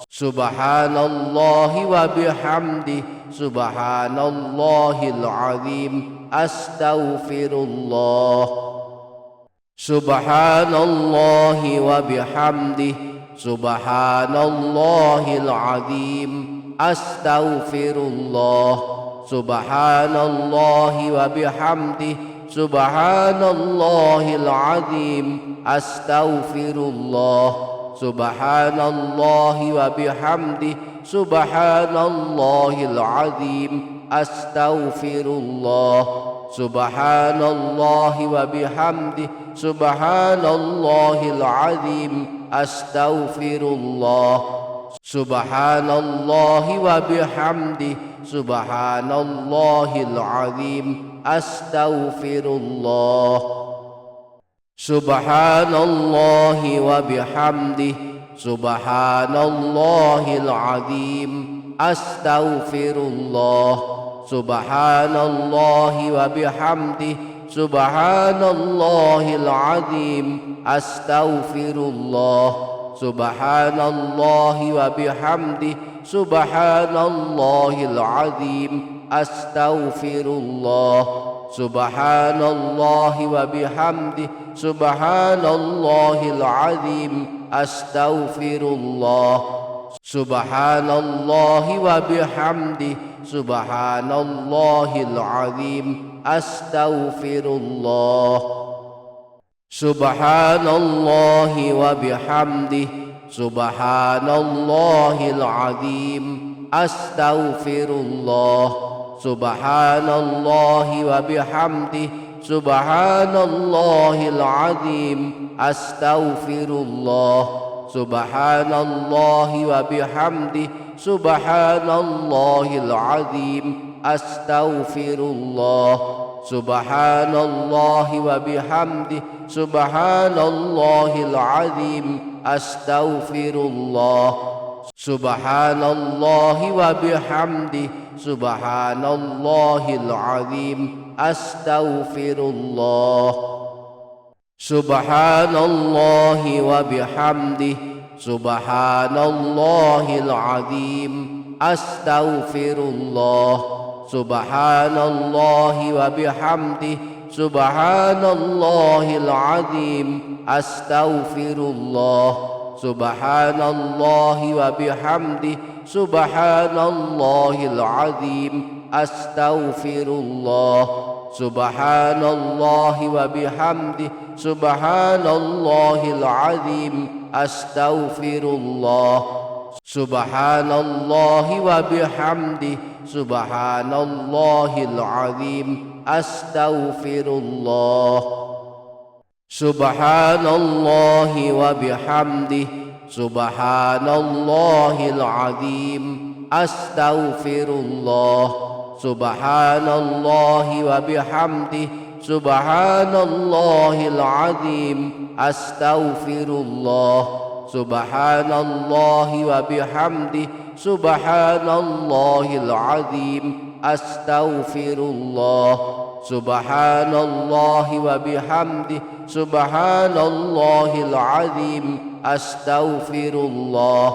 Subhanallahi wa bihamdih, subhanallahil azim, astaghfirullah. Subhanallahi wa bihamdih, subhanallahil azim, astaghfirullah. Subhanallahi wa bihamdih, subhanallahil azim, astaghfirullah. Subhanallahi wa bihamdih, subhanallahil azim, astaghfirullah. Subhanallahi wa bihamdih, subhanallahil azim, astaghfirullah. Subhanallahi wa bihamdih, subhanallahil azim, astaghfirullah. Subhanallahi wa bihamdihi, subhanallahil azim, astaghfirullah. Subhanallahi wa bihamdihi, subhanallahil azim, astaghfirullah. Subhanallahi wa bihamdihi, subhanallahil azim, astaghfirullah. Subhanallahi wa bihamdihi, subhanallahil azim, astaghfirullah. Subhanallahi wa bihamdihi, subhanallahil azim, astaghfirullah. Subhanallahi wa bihamdihi, subhanallahil azim, astaghfirullah. Subhanallahi wa bihamdihi, subhanallahil azim, astaghfirullah. Subhanallahi wa bihamdihi, subhanallahil azim, astaghfirullah. Subhanallahi wa bihamdihi, subhanallahil azim, astaghfirullah. Subhanallahi wa bihamdihi, subhanallahil azim, astaghfirullah. Subhanallahi wa bihamdihi, subhanallahil azim, astaghfirullah. Subhanallahi wa bihamdihi, subhanallahil azim, astaghfirullah. Subhanallahi wa bihamdihi, subhanallahil azim, astaghfirullah. Subhanallahi wa bihamdihi, subhanallahil azim, astaghfirullah. Subhanallahi wa bihamdihi, subhanallahil azim, astaghfirullah. Subhanallahi wa bihamdihi, subhanallahil azim, astaghfirullah. Subhanallahi wa bihamdihi, subhanallahil azim, astaghfirullah. Subhanallahi wa bihamdihi, subhanallahil azim, astaghfirullah. Subhanallahi wa bihamdihi, subhanallahil azim, astaghfirullah.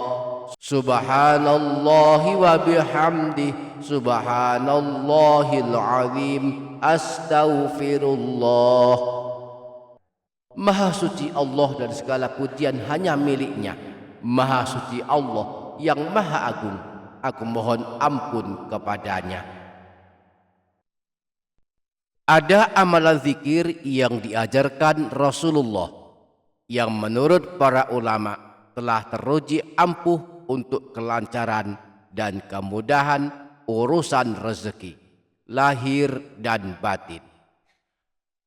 Subhanallahi wa bihamdihi, subhanallahil azim, astaghfirullah. Maha suci Allah dan segala pujian hanya miliknya. Maha suci Allah yang maha agung, aku mohon ampun kepadanya. Ada amalan zikir yang diajarkan Rasulullah yang menurut para ulama telah teruji ampuh untuk kelancaran dan kemudahan urusan rezeki, lahir dan batin.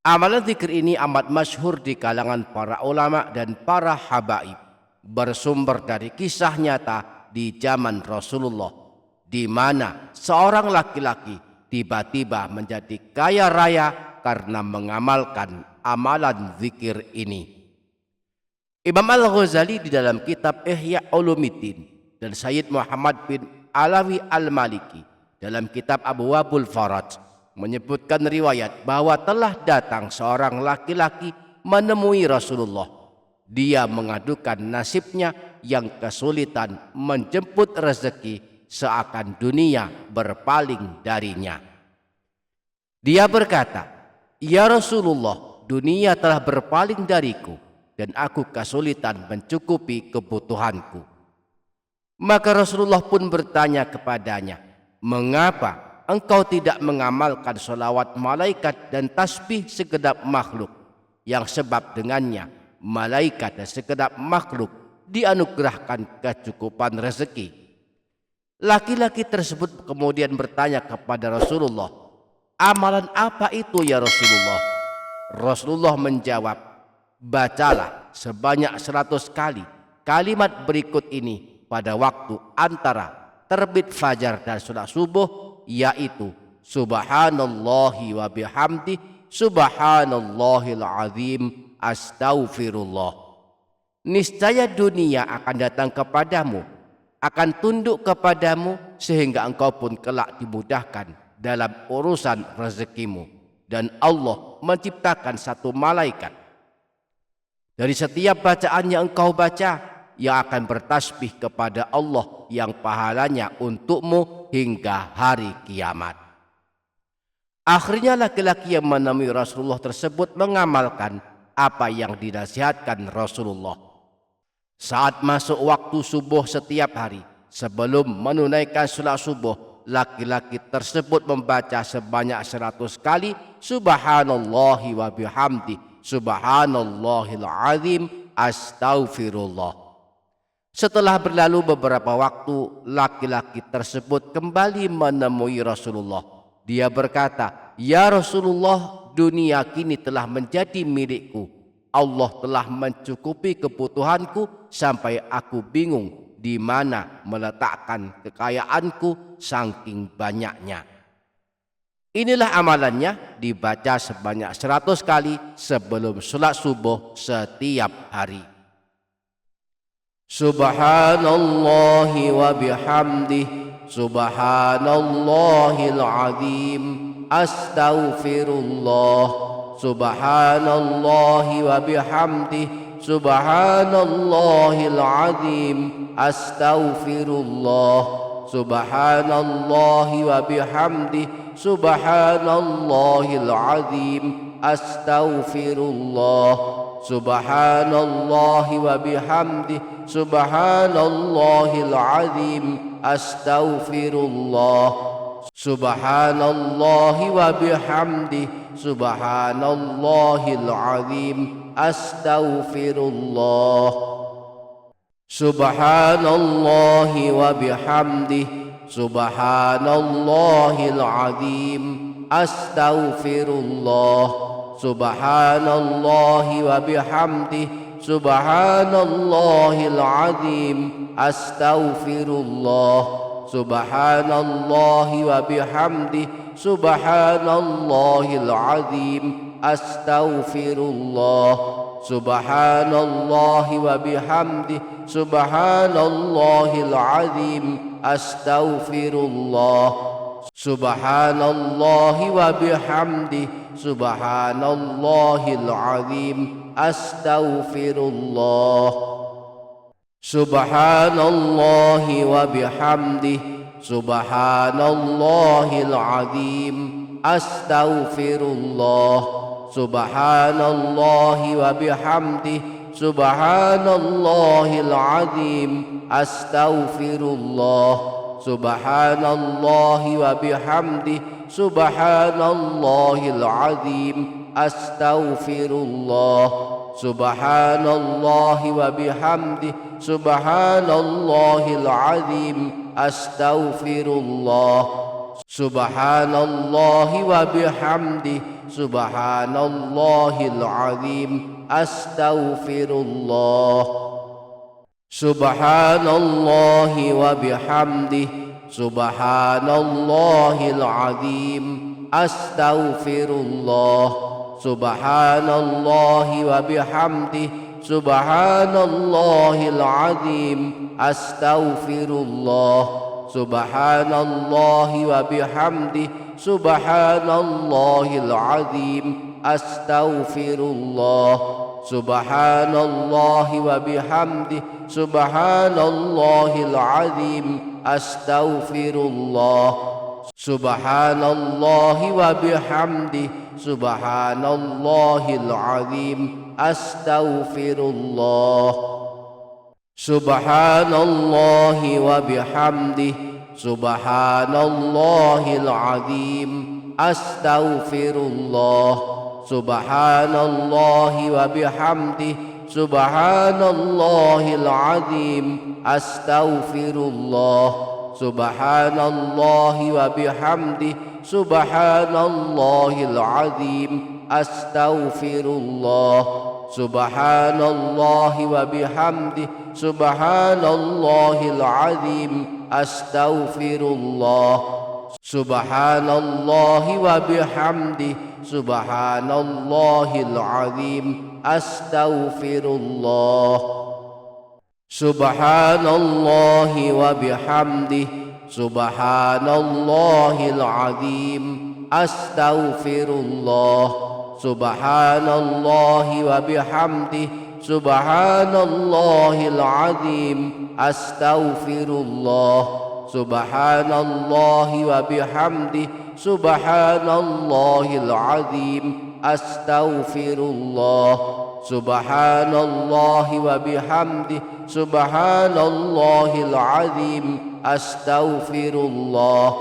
Amalan zikir ini amat masyhur di kalangan para ulama dan para habaib, bersumber dari kisah nyata di zaman Rasulullah, di mana seorang laki-laki tiba-tiba menjadi kaya raya karena mengamalkan amalan zikir ini. Imam Al-Ghazali di dalam kitab Ihya Ulumuddin dan Sayyid Muhammad bin Alawi Al-Maliki dalam kitab Abwabul Faraj menyebutkan riwayat bahwa telah datang seorang laki-laki menemui Rasulullah. Dia mengadukan nasibnya yang kesulitan menjemput rezeki, seakan dunia berpaling darinya. Dia berkata, "Ya Rasulullah, dunia telah berpaling dariku dan aku kesulitan mencukupi kebutuhanku." Maka Rasulullah pun bertanya kepadanya, "Mengapa engkau tidak mengamalkan sholawat malaikat dan tasbih segenap makhluk, yang sebab dengannya malaikat dan segenap makhluk dianugerahkan kecukupan rezeki?" Laki-laki tersebut kemudian bertanya kepada Rasulullah, "Amalan apa itu ya Rasulullah?" Rasulullah menjawab, "Bacalah sebanyak 100 kali kalimat berikut ini pada waktu antara terbit fajar dan sholat subuh yaitu subhanallahi wa bihamdi, subhanallahil azim, astaghfirullah. Niscaya dunia akan datang kepadamu, akan tunduk kepadamu, sehingga engkau pun kelak dimudahkan dalam urusan rezekimu. Dan Allah menciptakan satu malaikat dari setiap bacaan yang engkau baca, yang akan bertasbih kepada Allah yang pahalanya untukmu hingga hari kiamat. Akhirnya laki-laki yang menemui Rasulullah tersebut mengamalkan apa yang dinasihatkan Rasulullah. Saat masuk waktu subuh setiap hari, sebelum menunaikan salat subuh, laki-laki tersebut membaca sebanyak 100 kali subhanallahi wa bihamdi, subhanallahil azim, astaghfirullah. Setelah berlalu beberapa waktu, laki-laki tersebut kembali menemui Rasulullah. Dia berkata, "Ya Rasulullah, dunia kini telah menjadi milikku. Allah telah mencukupi kebutuhanku sampai aku bingung di mana meletakkan kekayaanku saking banyaknya." Inilah amalannya, dibaca sebanyak 100 kali sebelum salat subuh setiap hari. Subhanallahi wa bihamdihi, subhanallahil azim, astaghfirullah. Subhanallahi wa bihamdihi, subhanallahil azim, astaghfirullah. Subhanallahi wa bihamdihi, subhanallahil azim, astaghfirullah. Subhanallahi wa bihamdihi, subhanallahil azim, astaghfirullah. Subhanallahi wa bihamdihi, subhanallahil azim, astaghfirullah. Subhanallahi wa bihamdihi, subhanallahil azim, astaghfirullah. Subhanallahi wa bihamdihi, subhanallahil azim, astaghfirullah. Subhanallahi wa bihamdihi, subhanallahil azim, astaghfirullah. Subhanallahi wa bihamdihi, subhanallahil azim, astaghfirullah. Subhanallahi wa bihamdihi, subhanallahil azim, astaghfirullah. Subhanallahi wa bihamdihi, subhanallahil azim, astaghfirullah. Subhanallahi wa bihamdihi, subhanallahil azim, astaghfirullah. Subhanallahi wa bihamdihi, subhanallahil azim, astaghfirullah. Subhanallahi wa bihamdihi, subhanallahil azim, astaghfirullah. Subhanallahi wa bihamdihi, subhanallahil azim, astaghfirullah. Subhanallahi wa bihamdihi, subhanallahil azim, astaghfirullah. Subhanallahi wa bihamdihi, subhanallahil azim, astaghfirullah. Subhanallahi wa bihamdihi, subhanallahil azim, astaghfirullah. Subhanallahi wa bihamdihi, subhanallahil azim, astaghfirullah. Subhanallahi wa bihamdihi, subhanallahil azim, astaghfirullah. Subhanallahi wa bihamdihi, subhanallahil azim, astaghfirullah. Subhanallahi wa bihamdihi, subhanallahil azim, astaghfirullah. Subhanallahi wa bihamdihi, subhanallahil azim, astaghfirullah. Subhanallahi wa bihamdihi, subhanallahil azim, astaghfirullah. Subhanallahi wa bihamdi, subhanallahil azim, astaghfirullah. Subhanallahi wa bihamdi, subhanallahil azim, astaghfirullah. Subhanallahi wa bihamdi, subhanallahil azim, astaghfirullah. Subhanallahi wa bihamdi, subhanallahil azim, astaghfirullah. Subhanallahi wa bihamdi, subhanallahil azim, astaghfirullah.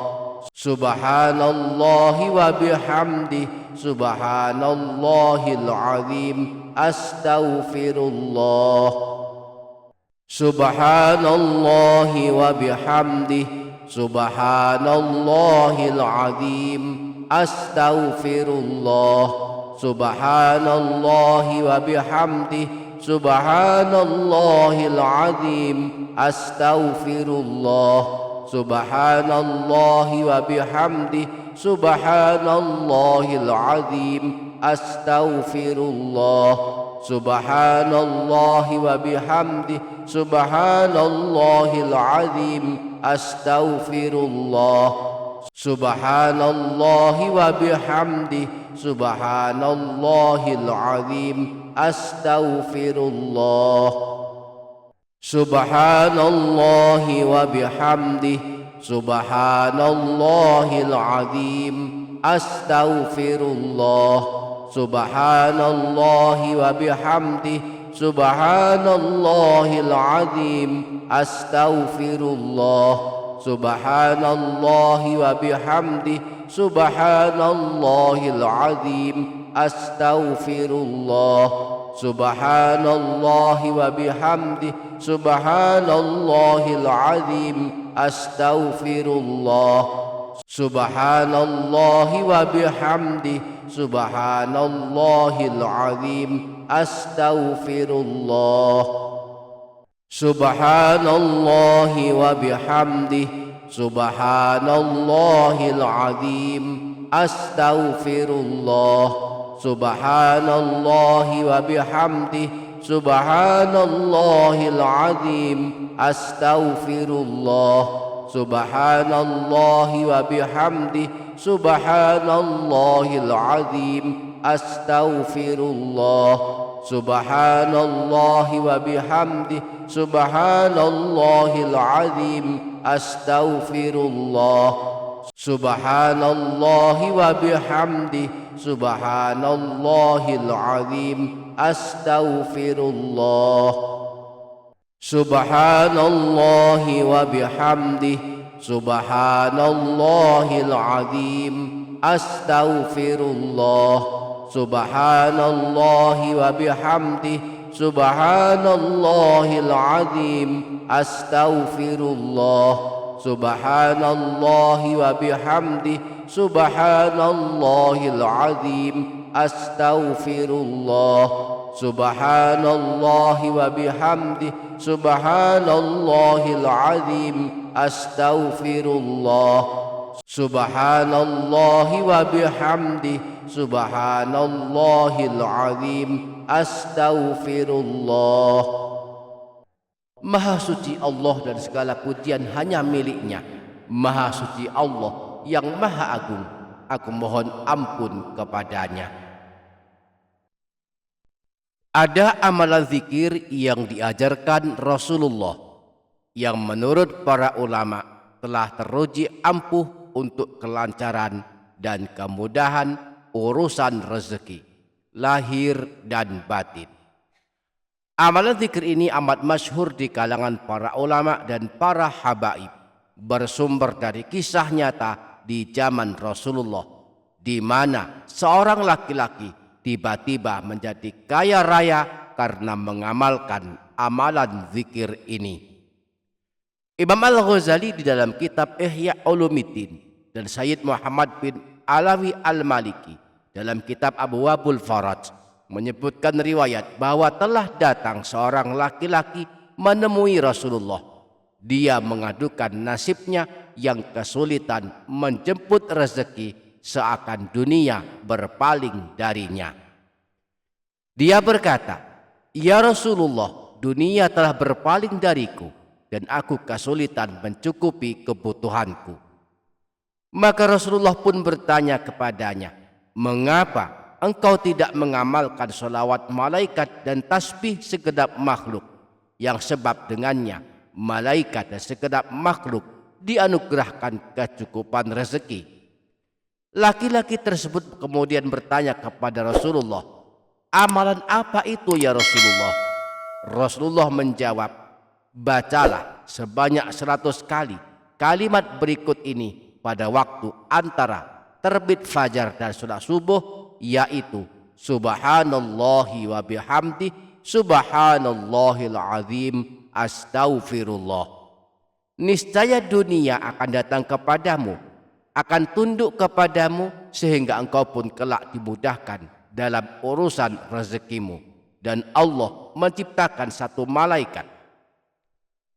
Subhanallahi wa bihamdi, subhanallahil azim, astaghfirullah. Subhanallahi wa bihamdi, subhanallahil azim, astaghfirullah. Subhanallahi wa bihamdi, subhanallahil azim, astaghfirullah. Subhanallahi wa bihamdi, subhanallahil azim, astaghfirullah. Subhanallahi wa bihamdi, subhanallahil azim, astaghfirullah. Subhanallahi wa bihamdi, subhanallahil azim, astaghfirullah. Subhanallahi wa bihamdi, subhanallahil azim, astaghfirullah. Subhanallahi wa bihamdi, subhanallahil azim, astaghfirullah. Subhanallahi wa bihamdi, subhanallahil azim, astaghfirullah. Subhanallahi wa bihamdi, subhanallahil azim, astaghfirullah. Subhanallahi wa bihamdi, subhanallahil azim, astaghfirullah. Subhanallahi wa bihamdi, subhanallahil azim, astaghfirullah. Subhanallahi wa bihamdi, subhanallahil azim, astaghfirullah. Subhanallahi wa bihamdi, subhanallahil azim, astaghfirullah. Subhanallahi wa bihamdi, subhanallahil azim, astaghfirullah. Subhanallahi wa bihamdi, subhanallahil azim, astaghfirullah. Subhanallahi wa bihamdi, subhanallahil azim, astaghfirullah. Subhanallahi wa bihamdi, subhanallahil azim, astaghfirullah. Subhanallahi wa bihamdi, subhanallahil azim, astaghfirullah. Subhanallahi wa bihamdi, subhanallahil azim, astaghfirullah. Subhanallahi wa bihamdi, subhanallahil azim, astaghfirullah. Maha suci Allah dan segala pujian hanya miliknya. Maha suci Allah yang maha agung. Aku mohon ampun kepadanya. Ada amalan zikir yang diajarkan Rasulullah yang menurut para ulama telah teruji ampuh untuk kelancaran dan kemudahan urusan rezeki, lahir dan batin. Amalan zikir ini amat masyhur di kalangan para ulama dan para habaib, bersumber dari kisah nyata di zaman Rasulullah, di mana seorang laki-laki tiba-tiba menjadi kaya raya karena mengamalkan amalan zikir ini. Imam Al-Ghazali di dalam kitab Ihya Ulumuddin dan Sayyid Muhammad bin Alawi Al-Maliki dalam kitab Abwabul Faraj menyebutkan riwayat bahwa telah datang seorang laki-laki menemui Rasulullah. Dia mengadukan nasibnya yang kesulitan menjemput rezeki seakan dunia berpaling darinya. Dia berkata, "Ya Rasulullah, dunia telah berpaling dariku dan aku kesulitan mencukupi kebutuhanku." Maka Rasulullah pun bertanya kepadanya, "Mengapa engkau tidak mengamalkan sholawat malaikat dan tasbih segenap makhluk, yang sebab dengannya malaikat dan segenap makhluk dianugerahkan kecukupan rezeki?" Laki-laki tersebut kemudian bertanya kepada Rasulullah, "Amalan apa itu ya Rasulullah?" Rasulullah menjawab, "Bacalah sebanyak 100 kali kalimat berikut ini pada waktu antara terbit fajar dan salat subuh, yaitu Subhanallahi wa bihamdi, Subhanallahil azim, astaghfirullah. Niscaya dunia akan datang kepadamu, akan tunduk kepadamu, sehingga engkau pun kelak dimudahkan dalam urusan rezekimu. Dan Allah menciptakan satu malaikat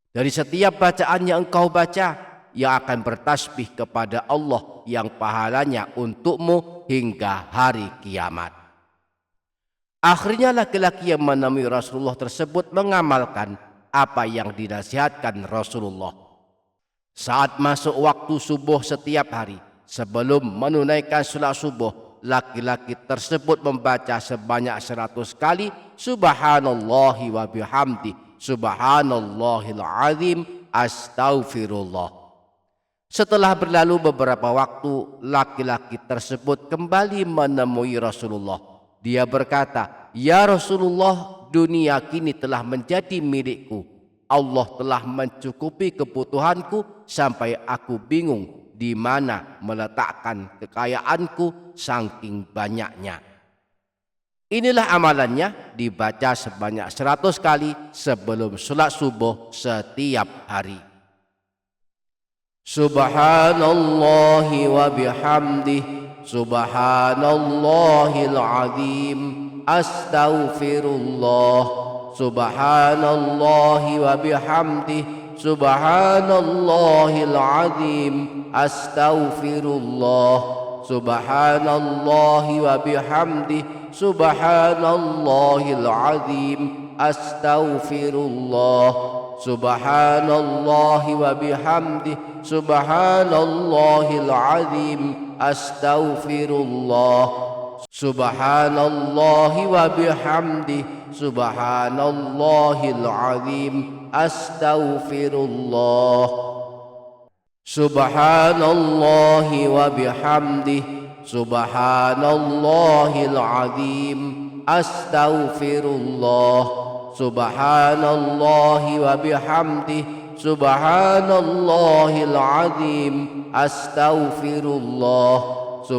dari setiap bacaan yang engkau baca, yang akan bertasbih kepada Allah yang pahalanya untukmu hingga hari kiamat." Akhirnya laki-laki yang menemui Rasulullah tersebut mengamalkan apa yang dinasihatkan Rasulullah. Saat masuk waktu subuh setiap hari, sebelum menunaikan salat subuh, laki-laki tersebut membaca sebanyak 100 kali Subhanallahi wa bihamdi, Subhanallahil azim, astaghfirullah. Setelah berlalu beberapa waktu, laki-laki tersebut kembali menemui Rasulullah. Dia berkata, "Ya Rasulullah, dunia kini telah menjadi milikku. Allah telah mencukupi kebutuhanku sampai aku bingung di mana meletakkan kekayaanku saking banyaknya." Inilah amalannya, dibaca sebanyak 100 kali sebelum salat subuh setiap hari. Subhanallahi wa bihamdih, Subhanallahil azim, astaghfirullah. Subhanallahi wa bihamdih, Subhanallahil azim, astaghfirullah. Subhanallahi wa bihamdih, Subhanallahil azim, astaghfirullah. Subhanallahi wa bihamdih, Subhanallahil azim, astaghfirullah. Subhanallahi wa bihamdih, Subhanallahil azim, astaghfirullah. Subhanallahi wa bihamdih, Subhanallahil azim, astaghfirullah. Subhanallahi wa bihamdih, Subhanallahil azim, astaghfirullah.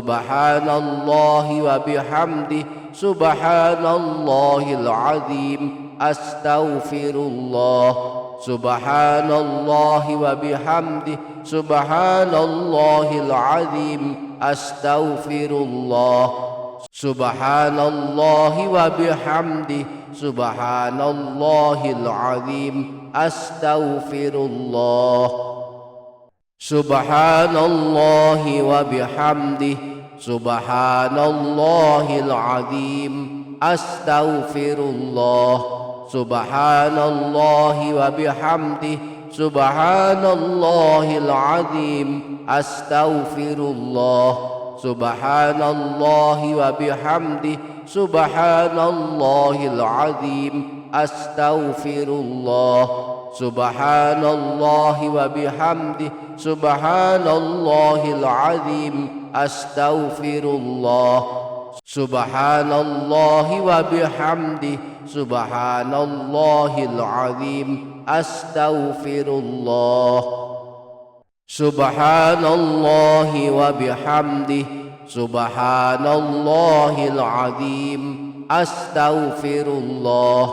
Subhanallahi wa bihamdih, Subhanallahil azim, astaghfirullah. Subhanallahi wa bihamdih, Subhanallahil azim, astaghfirullah. Subhanallahi wa bihamdih, Subhanallahil azim, astaghfirullah. Subhanallahi wa bihamdih, Subhanallahil azim, astaghfirullah. Subhanallahi wa bihamdih, Subhanallahil azim, astaghfirullah. Subhanallahi wa bihamdih, Subhanallahil azim, astaghfirullah. Subhanallahi wa bihamdih, Subhanallahil azim, astaghfirullah. Subhanallahi wa bihamdih, Subhanallahil azim, astaghfirullah. Subhanallahi wa bihamdih, Subhanallahil azim, astaghfirullah.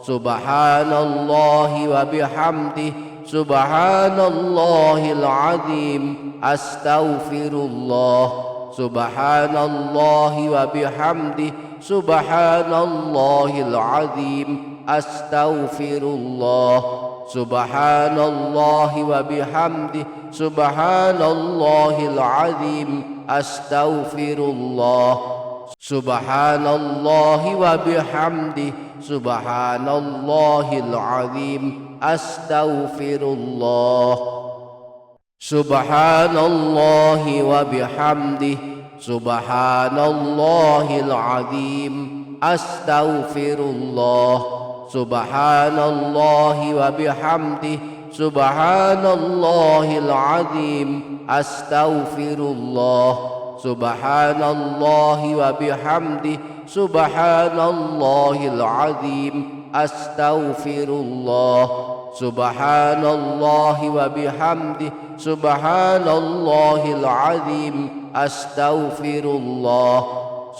Subhanallahi wa bihamdih, Subhanallahil azim, astaghfirullah. Subhanallahi wa bihamdih, Subhanallahil azim, astaghfirullah. Subhanallahi wa bihamdi, subhanallahil azim, astaghfirullah. Subhanallahi wa bihamdi, subhanallahil azim, astaghfirullah. Subhanallahi wa bihamdi, subhanallahil azim, astaghfirullah. Subhanallahi wa bihamdi, subhanallahil azim, astaghfirullah. Subhanallahi wa bihamdi, subhanallahil azim, astaghfirullah. Subhanallahi wa bihamdi, subhanallahil azim, astaghfirullah.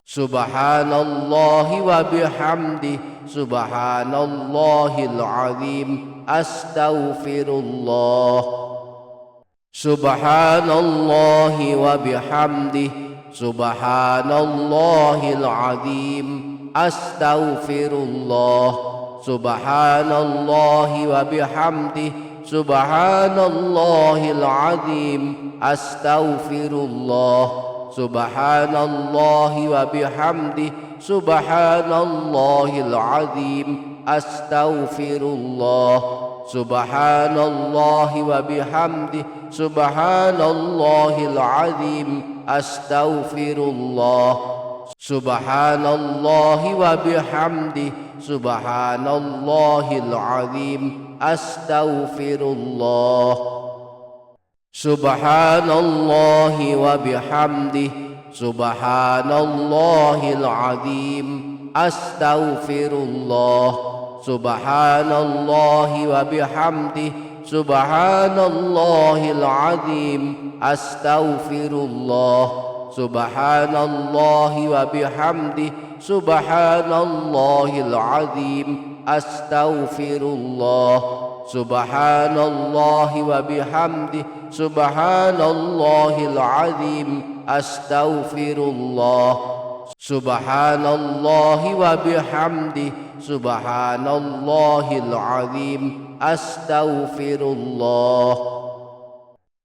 Subhanallahi wa bihamdi, subhanallahil azim, astaghfirullah. Subhanallahi wa bihamdi, subhanallahil azim, astaghfirullah. Subhanallahi wa bihamdi, subhanallahil azim, astaghfirullah. Subhanallahi wa bihamdi, subhanallahil azim, astaghfirullah. Subhanallahi wa bihamdi, subhanallahil azim, astaghfirullah. Subhanallahi wa bihamdi, subhanallahil azim, astaghfirullah. Subhanallahi wa bihamdi, subhanallahil azim, astaghfirullah. Subhanallahi wa bihamdi, subhanallahil azim, astaghfirullah. Subhanallahi wa bihamdi, subhanallahil azim, astaghfirullah. Subhanallahi wa bihamdi, subhanallahil azim, astaghfirullah. Subhanallahi wa bihamdi, subhanallahil azim, astaghfirullah.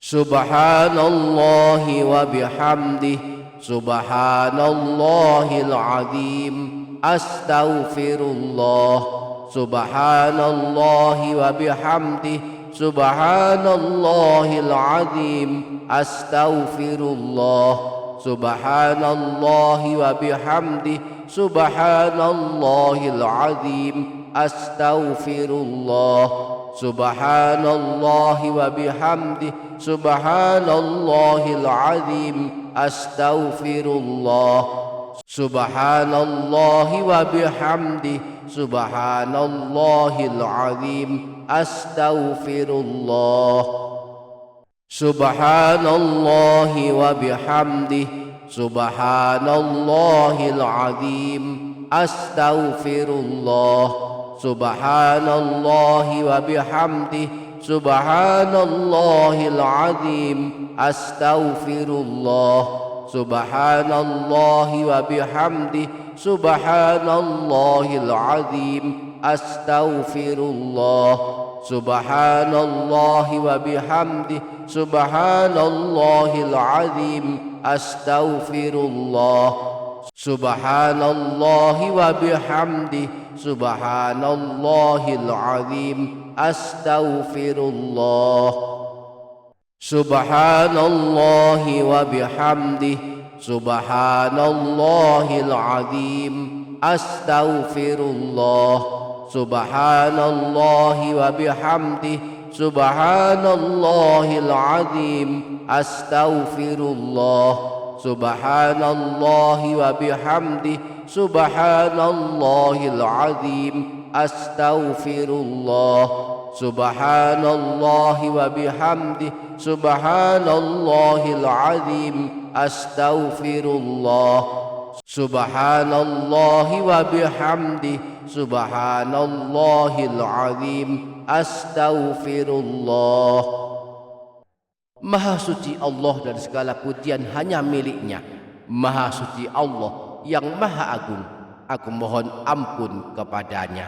Subhanallahi wa bihamdi, subhanallahil azim, astaghfirullah. Subhanallahi wa bihamdi, subhanallahil azim, astaghfirullah. Subhanallahi wa bihamdi, subhanallahil azim, astaghfirullah. Subhanallahi wa bihamdi, subhanallahil azim, astaghfirullah. Subhanallahi wa bihamdi, subhanallahil azim, astaghfirullah. Subhanallahi wa bihamdi, subhanallahil azim, astaghfirullah. Subhanallahi wa bihamdi, subhanallahil azim, astaghfirullah. Subhanallahi wa bihamdi, subhanallahil azim, astaghfirullah. Subhanallahi wa bihamdi, subhanallahil azim, astaghfirullah. Subhanallahi wa bihamdi, subhanallahil azim, astaghfirullah. Subhanallahi wa bihamdi, subhanallahil azim, astaghfirullah. Subhanallahi wa bihamdi, subhanallahil azim, astaghfirullah. Subhanallahi wa bihamdi, subhanallahil azim, astaghfirullah. Subhanallahi wa bihamdi, subhanallahil azim, astaghfirullah. Subhanallahi wa bihamdi, subhanallahil azim, astaghfirullah. Maha suci Allah dan segala pujian hanya miliknya. Maha suci Allah yang maha agung. Aku mohon ampun kepadanya.